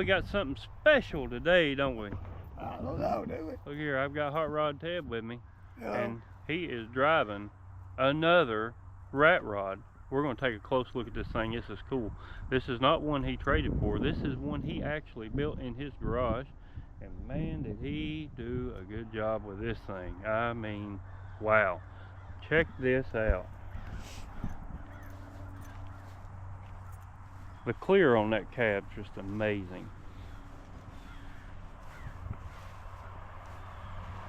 we got something special today, don't we? I don't know, do we? Look here, I've got Hot Rod Ted with me, Yeah. and he is driving another RATROD. We're going to take a close look at this thing. This is cool. This is not one he traded for. This is one he actually built in his garage. And man, did he do a good job with this thing. I mean, wow. Check this out. The clear on that cab's just amazing.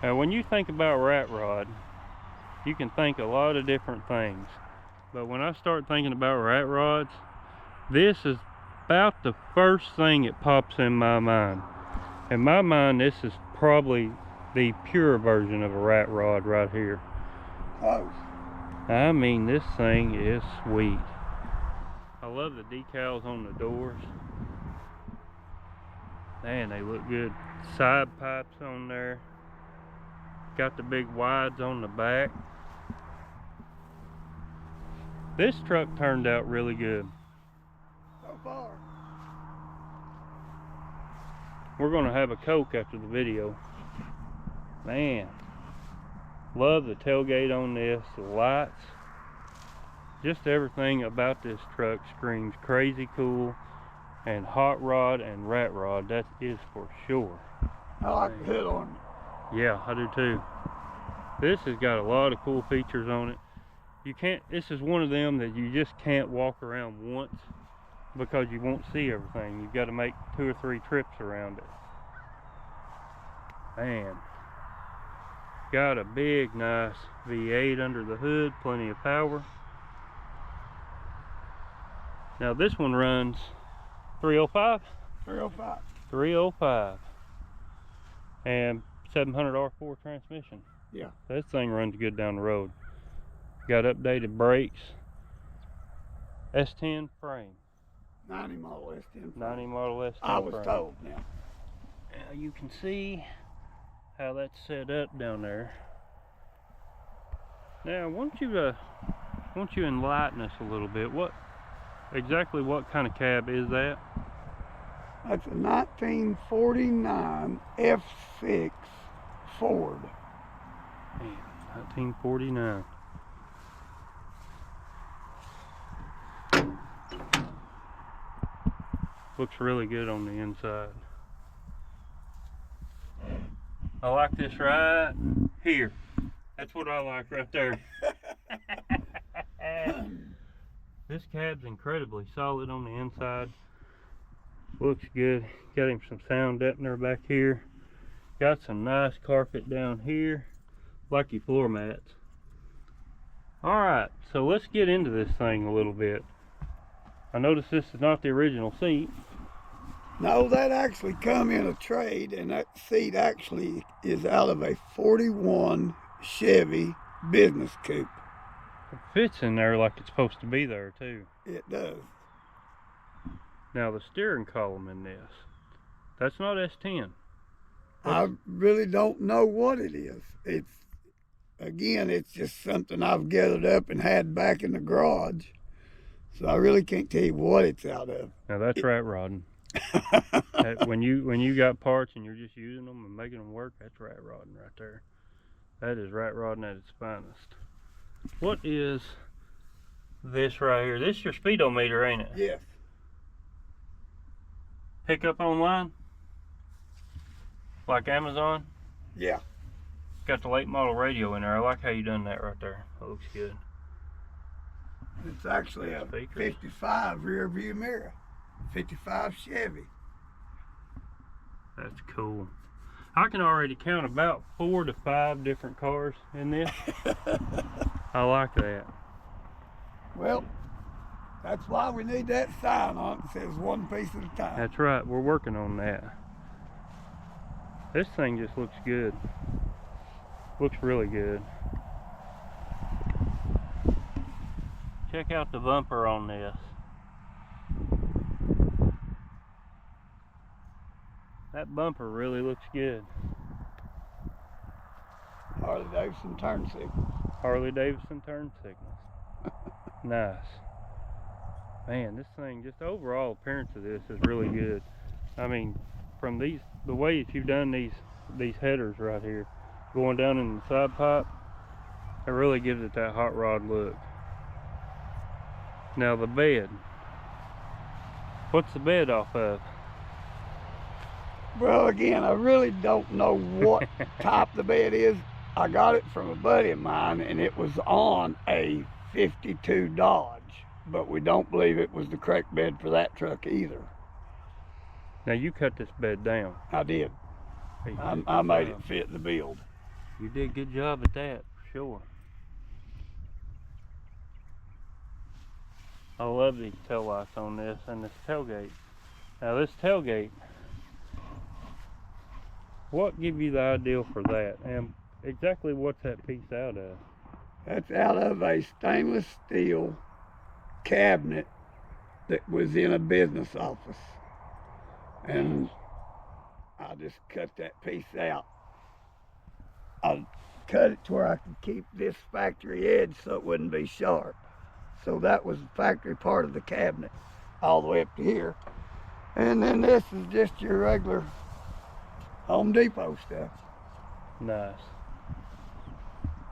Now, when you think about RATROD, you can think a lot of different things. But when I start thinking about RATRODs, this is about the first thing that pops in my mind. In my mind, this is probably the pure version of a RATROD right here. Close. I mean, this thing is sweet. I love the decals on the doors. Man, they look good. Side pipes on there. Got the big wides on the back. This truck turned out really good. So far. We're going to have a Coke after the video. Man, love the tailgate on this, the lights. Just everything about this truck screams crazy cool and hot rod and RATROD, that is for sure. I like the hood on it. Yeah, I do too. This has got a lot of cool features on it. You can't, this is one of them that you just can't walk around once because you won't see everything. You've got to make 2 or 3 trips around it. Man, got a big nice V8 under the hood, plenty of power. Now this one runs 305? 305. 305. And 700 R4 transmission. Yeah. This thing runs good down the road. Got updated brakes. S10 frame. 90 model S10 frame. 90 model S10 I was frame. told now. Now you can see how that's set up down there. Now, why don't you enlighten us a little bit? Exactly what kind of cab is that? That's a 1949 F-6 Ford. Man, 1949. Looks really good on the inside. I like this right here. That's what I like right there. This cab's incredibly solid on the inside. Looks good. Got him some sound deadener back here. Got some nice carpet down here. Lucky floor mats. Alright, so let's get into this thing a little bit. I noticed this is not the original seat. No, that actually come in a trade, and that seat actually is out of a 41 Chevy business coupe. It fits in there like it's supposed to be there too. It does. Now the steering column in this, that's not S10. I really don't know what it is. It's just something I've gathered up and had back in the garage. So I really can't tell you what it's out of. Now that's RATRODing. when you got parts and you're just using them and making them work, that's RATRODing right there. That is RATRODing at its finest. What is this right here? This is your speedometer, ain't it? Yes. Pick up online? Like Amazon? Yeah. Got the late model radio in there. I like how you done that right there. That looks good. It's actually a 55 rear view mirror. 55 Chevy. That's cool. I can already count about 4 to 5 different cars in this. I like that. Well, that's why we need that sign on it that says one piece at a time. That's right. We're working on that. This thing just looks good. Looks really good. Check out the bumper on this. That bumper really looks good. Harley Davidson turn signals. Harley Davidson turn signals. Nice. Man, this thing, just the overall appearance of this is really good. I mean, from the way that you've done these headers right here, going down in the side pipe, it really gives it that hot rod look. Now the bed. What's the bed off of? Well, again, I really don't know what type the bed is. I got it from a buddy of mine, and it was on a 52 Dodge, but we don't believe it was the correct bed for that truck either. Now you cut this bed down. I did. Hey, I made it fit the build. You did a good job at that, for sure. I love these tail lights on this and this tailgate. Now this tailgate, what give you the idea for that? And exactly what's that piece out of? That's out of a stainless steel cabinet that was in a business office. And I just cut that piece out. I cut it to where I could keep this factory edge so it wouldn't be sharp. So that was the factory part of the cabinet, all the way up to here. And then this is just your regular Home Depot stuff. Nice.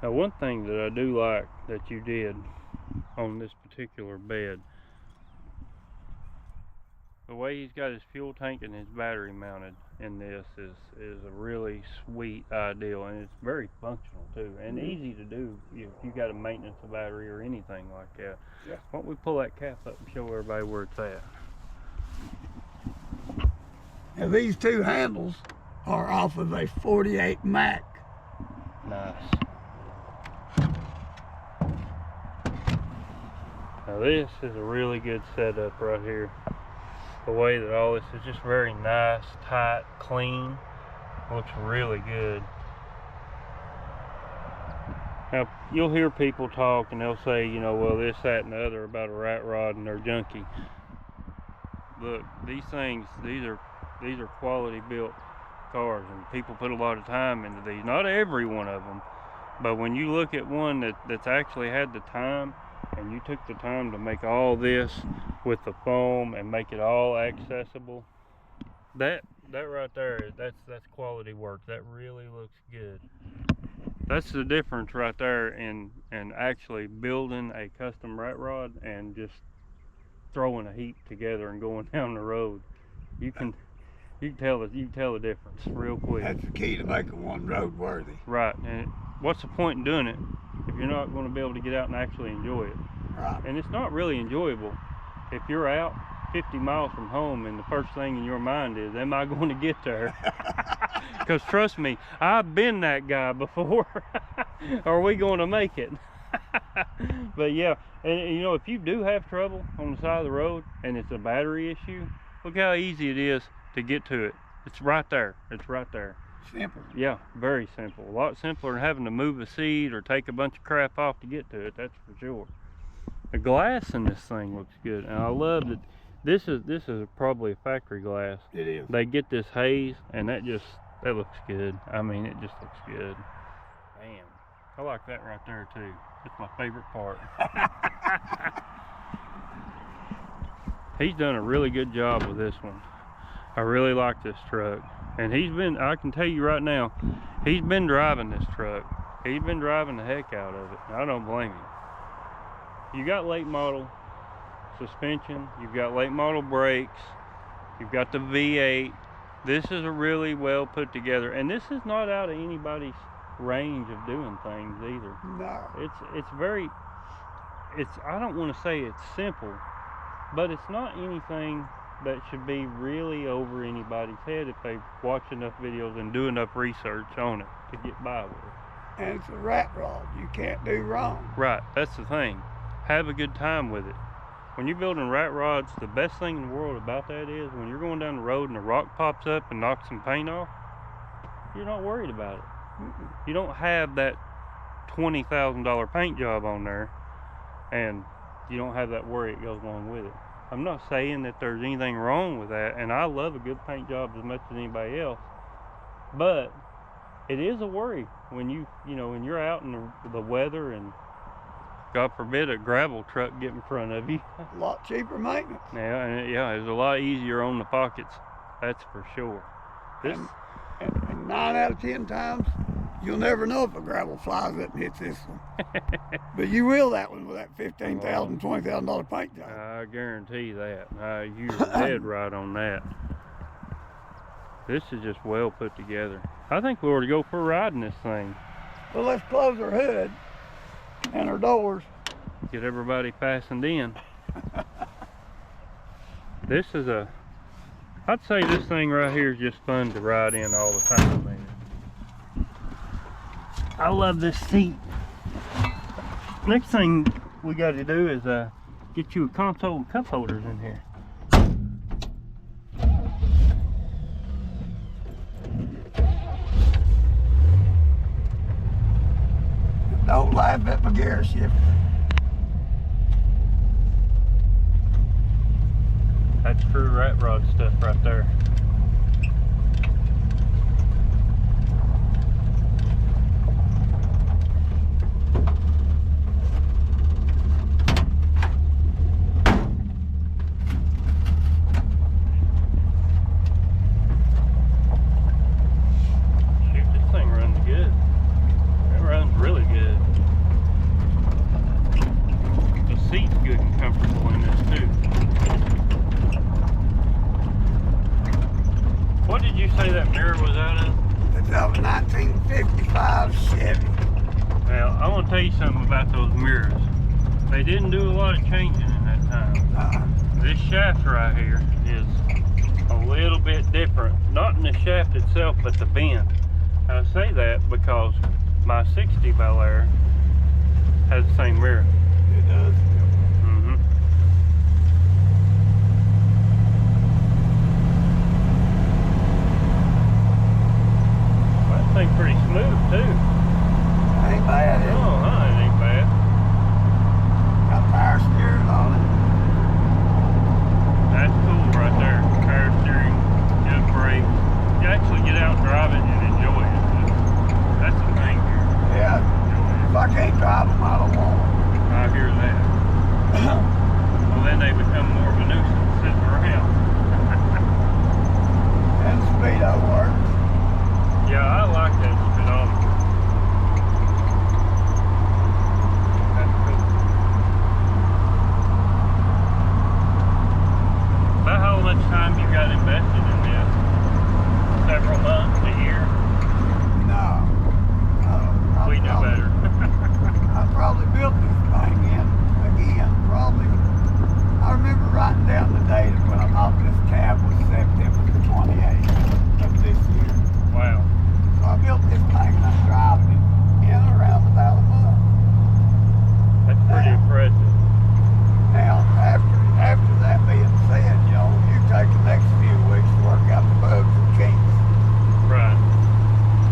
Now one thing that I do like that you did on this particular bed, the way he's got his fuel tank and his battery mounted in this is a really sweet idea, and it's very functional too, and easy to do if you got to maintenance a battery or anything like that. Yeah. Why don't we pull that cap up and show everybody where it's at? Now these two handles are off of a 48 Mac. Nice. Now this is a really good setup right here. The way that all this is just very nice, tight, clean. Looks really good. Now you'll hear people talk and they'll say, you know, well this, that, and the other about a rat rod and they're junky. Look, these things, these are quality built cars, and people put a lot of time into these. Not every one of them, but when you look at one that's actually had the time, and you took the time to make all this with the foam and make it all accessible, that right there, that's quality work. That really looks good. That's the difference right there in actually building a custom rat rod and just throwing a heap together and going down the road. You can tell the difference real quick. That's the key to making one road worthy. Right, and what's the point in doing it if you're not going to be able to get out and actually enjoy it? Right. And it's not really enjoyable if you're out 50 miles from home and the first thing in your mind is, am I going to get there? Because trust me, I've been that guy before. Are we going to make it? But yeah, and you know, if you do have trouble on the side of the road and it's a battery issue, look how easy it is to get to it. It's right there. It's right there. Simple. Yeah, very simple. A lot simpler than having to move a seat or take a bunch of crap off to get to it, that's for sure. The glass in this thing looks good, and I love that this is probably a factory glass. It is. They get this haze, and that looks good. I mean, it just looks good. Damn, I like that right there too. That's my favorite part. He's done a really good job with this one. I really like this truck, and I can tell you right now, he's been driving this truck. He's been driving the heck out of it. I don't blame him. You got late model suspension, you've got late model brakes, you've got the V8. This is a really well put together, and this is not out of anybody's range of doing things either. No. I don't want to say it's simple, but it's not anything that should be really over anybody's head if they watch enough videos and do enough research on it to get by with it. And it's a rat rod. You can't do wrong. Right, that's the thing. Have a good time with it. When you're building rat rods, the best thing in the world about that is when you're going down the road and a rock pops up and knocks some paint off, you're not worried about it. You don't have that $20,000 paint job on there, and you don't have that worry that goes along with it. I'm not saying that there's anything wrong with that, and I love a good paint job as much as anybody else, but it is a worry when when you're out in the weather and God forbid a gravel truck get in front of you. A lot cheaper maintenance. Yeah, and it's a lot easier on the pockets That's for sure. This, and 9 out of 10 times, you'll never know if a gravel flies up and hits this one. But you will that one with that $15,000, $20,000 paint job. I guarantee that. You're dead right on that. This is just well put together. I think we ought to go for a ride in this thing. Well, let's close our hood and our doors. Get everybody fastened in. This is I'd say this thing right here is just fun to ride in all the time, man. I love this seat. Next thing we got to do is get you a console and cup holders in here. Don't laugh at my gear shifter. That's true RATROD stuff right there. Shoot, this thing runs good. It runs really good. The seat's good and comfortable in this too. What did you say that mirror was out of? It's out of a 1955 Chevy. Well, I want to tell you something about those mirrors. They didn't do a lot of changing in that time. This shaft right here is a little bit different. Not in the shaft itself, but the bend. I say that because my 60 Bel Air has the same mirror. It does. Thing pretty smooth too. Ain't bad, is it? Oh, it ain't bad. Got power steering on it. That's cool right there. Power steering, good brakes. You actually get out and drive it and enjoy it. That's the thing here. Yeah. If I can't drive them, I don't want them. I hear that. Well, then they become more of a nuisance sitting around. And the speedo works. Yeah, I like that speedometer. That's cool. About how much time you got invested in this? Several months, a year? No. We know better. I probably built this thing again, probably. I remember writing down the date of when I bought this cab was September the 28th of this year. Wow. So I built this thing and I'm driving it in around about a month. That's pretty impressive. Now, after that being said, you take the next few weeks to work out the bugs and kinks. Right.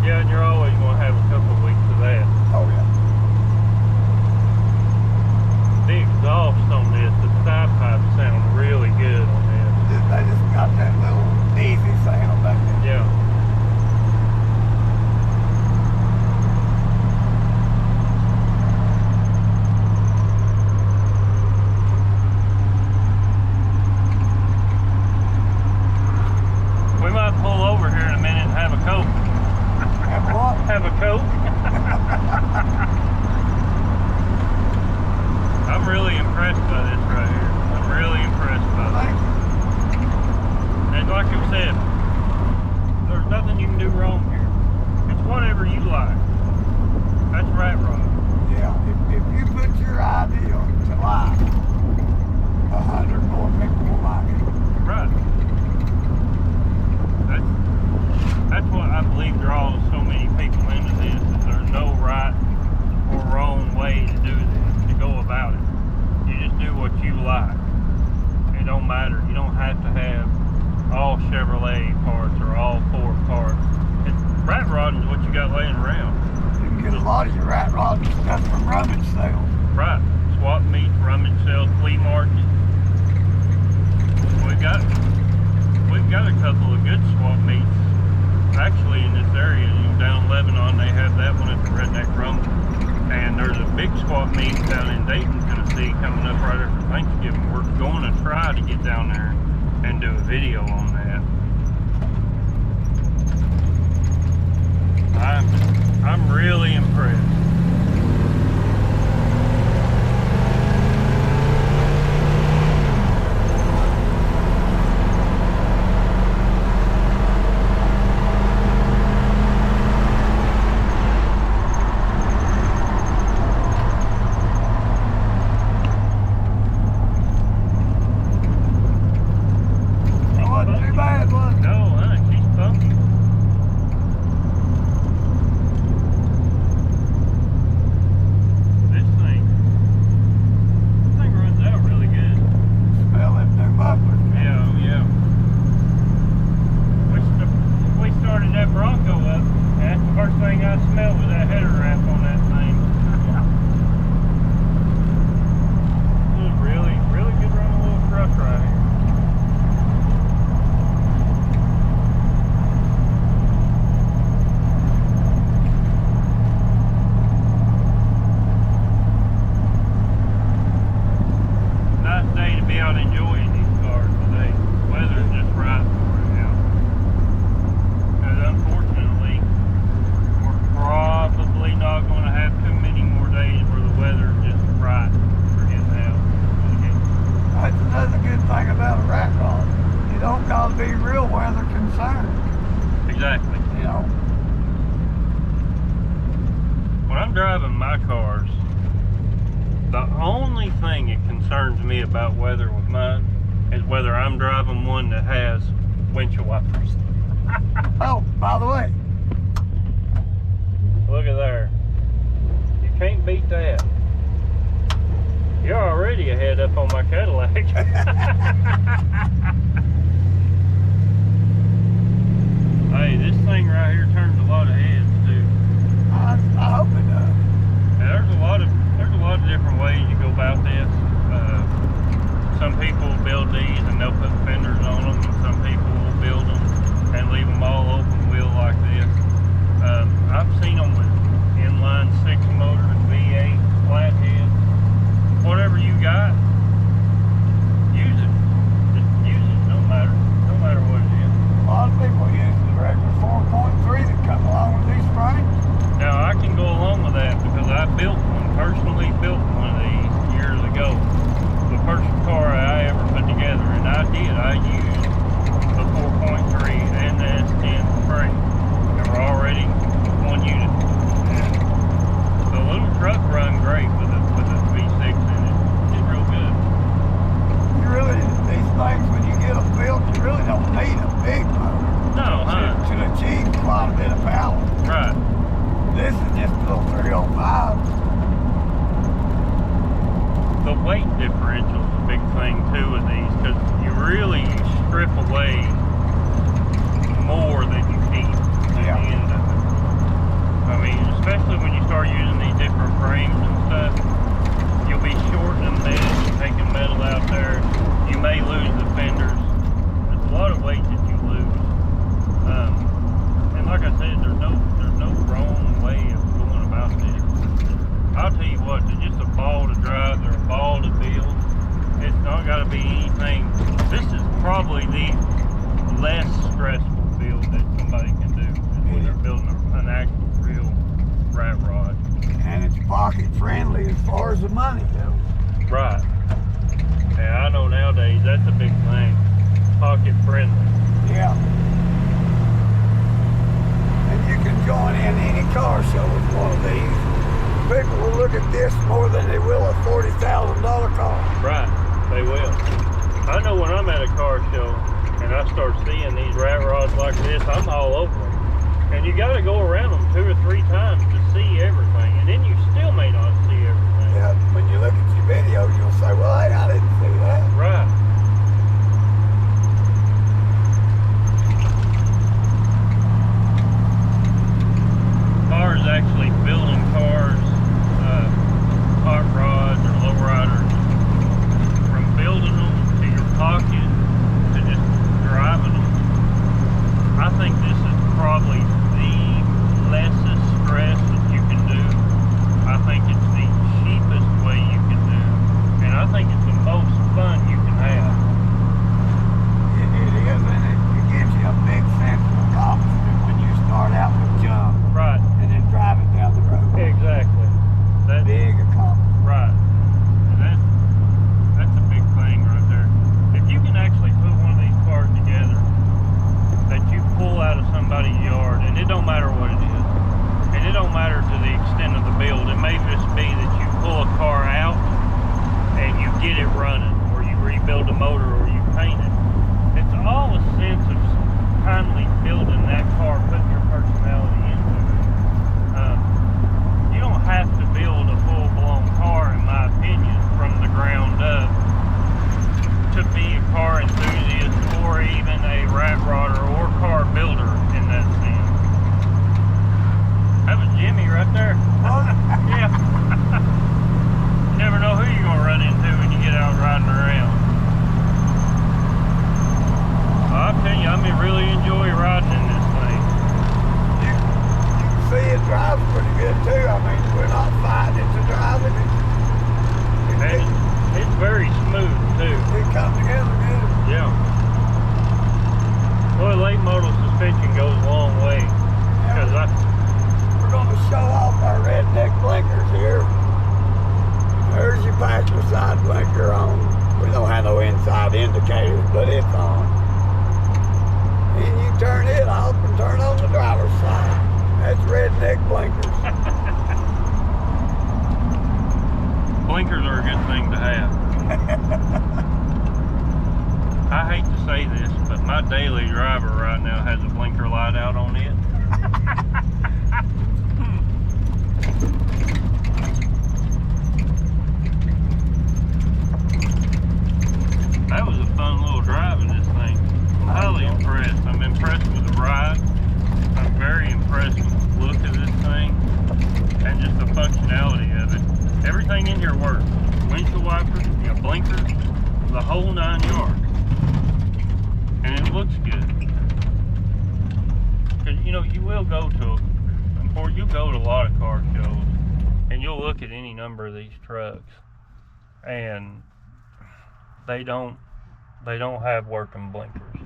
Yeah, and you're always going to have a couple of weeks of that. Oh, yeah. The exhaust on this, the side pipes sound really good on this. They just got that little easy sound back there. Yeah. We might pull over here in a minute and have a Coke. Have what? Have a Coke. I'm really impressed by this right here. I'm really impressed by Thank this. you. And like I said, there's nothing you can do wrong here. It's whatever you like. That's RATROD. Yeah, if you put your ideal to life, 100 more people will like it. Right. That's what I believe draws so many people into this. Is there's no right or wrong way to do this, to go about it. You just do what you like. It don't matter. You don't have to have all Chevrolet parts or all Ford parts. RATROD is what you got laying around. You can get a lot of your RATROD stuff from rummage sales. Right. Swap meets, rummage sales, flea markets. We've got a couple of good swap meets. Actually, in this area, down Lebanon, they have that one at the Redneck Rumble. And there's a big swap meet down in Dayton, Tennessee, coming up right after Thanksgiving. We're going to try to get down there and do a video on that. I'm really impressed. Exactly. You know. When I'm driving my cars, the only thing that concerns me about weather with mine is whether I'm driving one that has windshield wipers. Oh, by the way. Look at there. You can't beat that. You're already ahead up on my Cadillac. Hey, this thing right here turns a lot of heads too. I hope it does. Yeah, there's a lot of different ways you go about this. Some people build these and they'll put fenders on them, and some people will build them and leave them all open wheel like this. I've seen them with inline 6 motors, V8, flathead, whatever you got. Use it. Just use it. No matter what it is. A lot of people use the regular 4.3 that come along with these frames. Now I can go along with that because I personally built one of these years ago. The first car I ever put together, and I used the 4.3 and the S10 frame. They were already one unit. And the little truck run great with a V6 in it. It's real good. You really, these things, when you get them built, you really don't need a big motor. No, huh? To achieve quite a bit of power. Right. This is just a little 305. The weight differential is a big thing too with these, because you strip away more than you need at the end of it. I mean, especially when you start using these different frames and stuff, you'll be shortening this and taking metal out there. You may lose the fenders. It's a lot of weight that you lose. And like I said, there's no wrong way of going about this. I'll tell you what, they're just a ball to drive, they're a ball to build. It's not got to be anything. This is probably the less stressful build that somebody can do when they're building an actual real rat rod. And it's pocket friendly as far as the money goes. Right. Yeah, I know nowadays that's a big thing. Pocket friendly. Yeah. And you can join in any car show with one of these. People will look at this more than they will a $40,000 car. Right, they will. I know when I'm at a car show and I start seeing these rat rods like this, I'm all over them. And you got to go around them 2 or 3 times to see everything, and then you still may not see everything. Yeah, when you look at your video, you'll say, well, hey, I didn't see that. Right. Cars actually building cars, hot rods or low riders, from building them to your pocket to just driving them. I think this is probably the lessest stress that you can do. I think it's the cheapest way you can do, build a motor or you paint it. It's all a sense of kindly building that car, putting your personality into it. You don't have to build a full-blown car, in my opinion, from the ground up to be a car enthusiast or even a rat rodder or car builder in that sense. That was Jimmy right there. Yeah. You never know who you're going to run into when you get out riding around. I'll tell you, I really enjoy riding in this thing. You can see it drives pretty good too. I mean, we're not fighting it to drive it. It's very smooth too. It comes together good. Yeah. Well, late model suspension goes a long way. Because we're going to show off our redneck blinkers here. There's your passenger side blinker on. We don't have no inside indicators, but it's on. And you turn it off and turn on the driver's side. That's redneck blinkers. Blinkers are a good thing to have. I hate to say this, but my daily driver right now has a blinker light out on it. That was a fun little drive in this thing. I'm highly impressed. I'm impressed with the ride. I'm very impressed with the look of this thing and just the functionality of it. Everything in here works. Windshield wipers, you got blinkers, the whole 9 yards. And it looks good. Because you know, you will go to a lot of car shows and you'll look at any number of these trucks and they don't have working blinkers,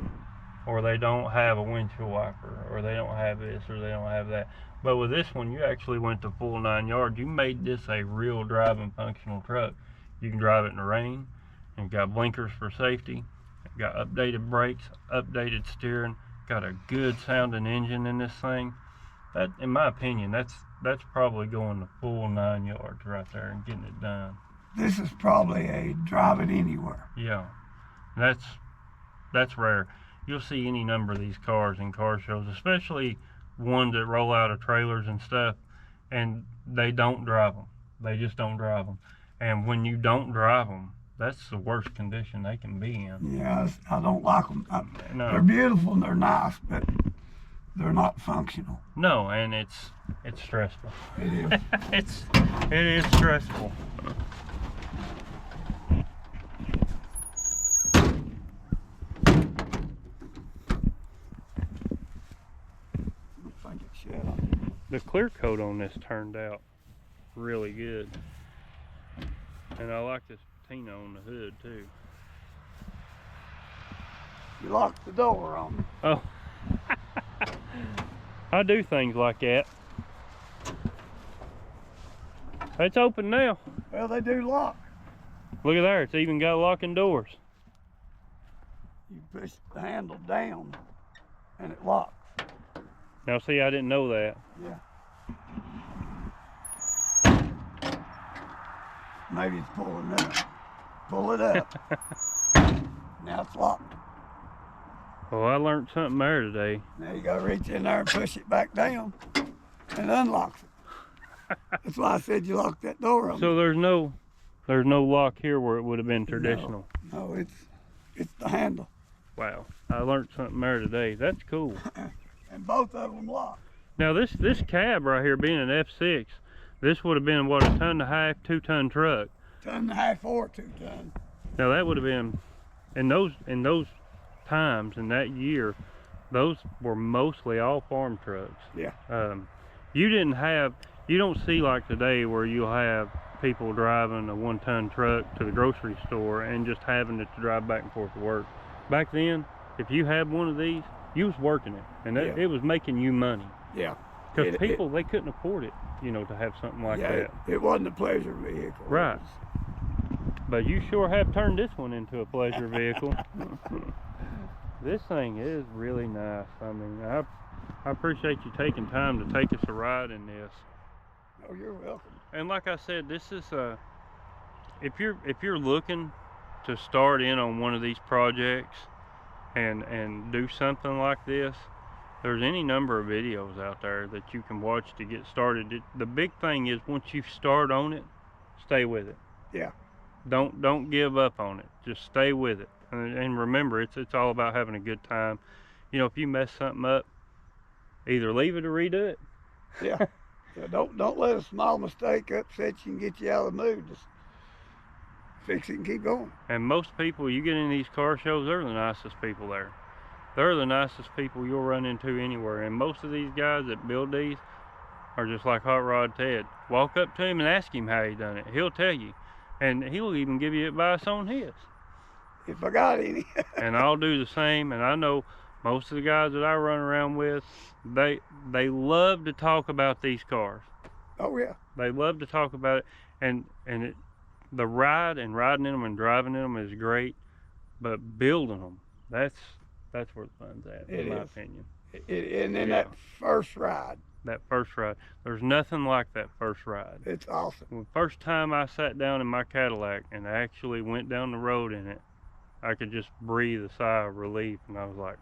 or they don't have a windshield wiper, or they don't have this, or they don't have that. But with this one, you actually went the full 9 yards. You made this a real driving functional truck. You can drive it in the rain. You've got blinkers for safety. You've got updated brakes, updated steering. Got a good sounding engine in this thing. That, in my opinion, that's probably going the full 9 yards right there and getting it done. This is probably a drive it anywhere. Yeah, that's rare. You'll see any number of these cars in car shows, especially ones that roll out of trailers and stuff, and they don't drive them. They just don't drive them. And when you don't drive them, that's the worst condition they can be in. Yeah, I don't like them. No. They're beautiful and they're nice, but they're not functional. No, and it's stressful. It is. it is stressful. The clear coat on this turned out really good. And I like this patina on the hood too. You locked the door on me. Oh. I do things like that. It's open now. Well, they do lock. Look at there, it's even got locking doors. You push the handle down and it locks. Now see, I didn't know that. Yeah. Maybe it's pulling up. Pull it up. Now it's locked. Well, I learned something there today. Now you gotta reach in there and push it back down and unlocks it. That's why I said you locked that door on. So there's no lock here where it would have been traditional. No, it's the handle. Wow, I learned something there today. That's cool. And both of them lock. Now this cab right here, being an F-6, this would have been what, a 1.5 ton, 2-ton truck. 1.5 ton or 2 ton. Now that would have been, in those times, in that year, those were mostly all farm trucks. Yeah. You don't see like today where you'll have people driving a 1-ton truck to the grocery store and just having it to drive back and forth to work. Back then, if you had one of these, you was working it, and it was making you money. Yeah. Because people, they couldn't afford it, you know, to have something like that. It wasn't a pleasure vehicle. Right. But you sure have turned this one into a pleasure vehicle. This thing is really nice. I mean, I appreciate you taking time to take us a ride in this. Oh, you're welcome. And like I said, this is if you're looking to start in on one of these projects and do something like this, there's any number of videos out there that you can watch to get started. The big thing is once you start on it, stay with it. Yeah. Don't give up on it. Just stay with it. And remember, it's all about having a good time. You know, if you mess something up, either leave it or redo it. Yeah. Yeah, don't let a small mistake upset you and get you out of the mood. Just fix it and keep going. And most people, you get in these car shows, they're the nicest people there. They're the nicest people you'll run into anywhere. And most of these guys that build these are just like Hot Rod Ted. Walk up to him and ask him how he done it. He'll tell you. And he'll even give you advice on his. If I got any. And I'll do the same. And I know most of the guys that I run around with, they love to talk about these cars. Oh yeah. They love to talk about it. And the ride and riding in them and driving in them is great, but building them, that's where the fun's at, in my opinion. And then that first ride. That first ride. There's nothing like that first ride. It's awesome. The first time I sat down in my Cadillac and actually went down the road in it, I could just breathe a sigh of relief, and I was like,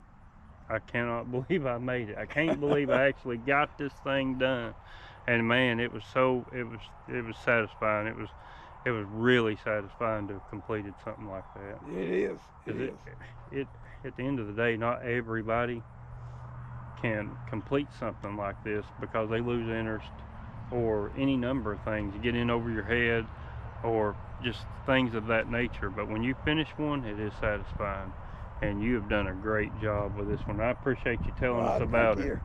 I cannot believe I made it. I can't believe I actually got this thing done. And man, it was satisfying. It was really satisfying to have completed something like that. It is. It is. At the end of the day, not everybody can complete something like this because they lose interest or any number of things. You get in over your head or just things of that nature. But when you finish one, it is satisfying. And you have done a great job with this one. I appreciate you telling us about it.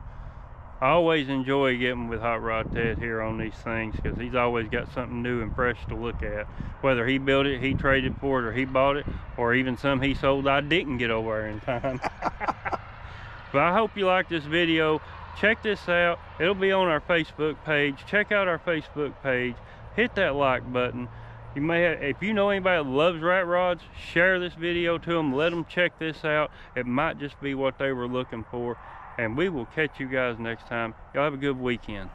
I always enjoy getting with Hot Rod Ted here on these things because he's always got something new and fresh to look at. Whether he built it, he traded for it, or he bought it, or even some he sold I didn't get over there in time. But I hope you like this video. Check this out. It'll be on our Facebook page. Check out our Facebook page. Hit that like button. You may have, if you know anybody that loves rat rods, share this video to them. Let them check this out. It might just be what they were looking for. And we will catch you guys next time. Y'all have a good weekend.